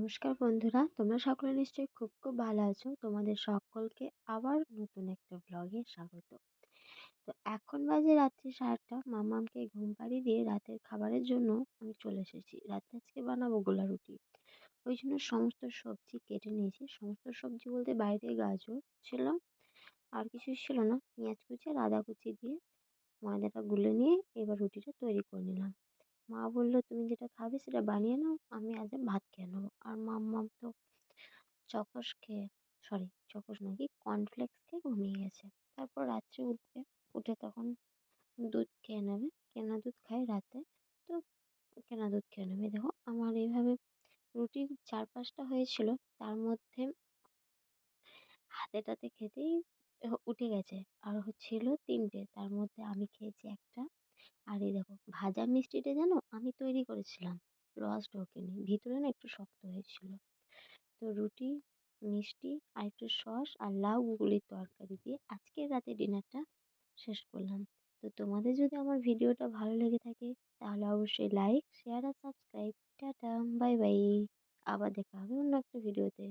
নমস্কার বন্ধুরা, তোমরা সকলে নিশ্চয়ই খুব ভালো আছো। তোমাদের সকলকে আবার নতুন একটা ব্লগে স্বাগত। তো এখন বাজে রাত্রি 8:30। মামামকে ঘুম পাড়িয়ে দিয়ে রাতের খাবারের জন্য আমি চলে এসেছি। রাতে আজকে বানাবো গোলা রুটি। ওই জন্য সমস্ত সবজি কেটে নিয়েছি। সমস্ত সবজি বলতে বাইরে গাজর ছিল, আর কিছুই ছিল না। পেঁয়াজ কুচি আর আদা কুচি দিয়ে ময়দাটা গুলে নিয়ে এবার রুটিটা তৈরি করে নিলাম। মা বললো, তুমি যেটা খাবে সেটা বানিয়ে নাও, আমি আজ ভাত খেয়ে নেবো। আর মাম্মাম তো চকোস খেয়ে, সরি চকোস না, কি কর্নফ্লেক্স খেয়ে ঘুমিয়ে গেছে। তারপর রাত্রে উঠবে, উঠে তখন দুধ খেয়ে নেবে। কেনা দুধ খায় রাতে, তো কেনা দুধ খেয়ে নেবে। দেখো আমার এইভাবে রুটি 4-5টা হয়েছিল, তার মধ্যে হাতে টাতে খেতেই উঠে গেছে। আর হচ্ছিল 3টে, তার মধ্যে আমি খেয়েছি একটা। আর এই দেখো ভাজা মিষ্টিটা জানো আমি তৈরি করেছিলাম, রস ঢোকেনি, ভিতরে না একটু শক্ত হয়েছিল। তো রুটি, মিষ্টি আর একটু সস আর লাউ গুগলির তরকারি দিয়ে আজকের রাতে ডিনারটা শেষ করলাম। তো তোমাদের যদি আমার ভিডিওটা ভালো লেগে থাকে তাহলে অবশ্যই লাইক, শেয়ার আর সাবস্ক্রাইব। Tata, bye bye. আবার দেখা হবে অন্য একটা ভিডিওতে।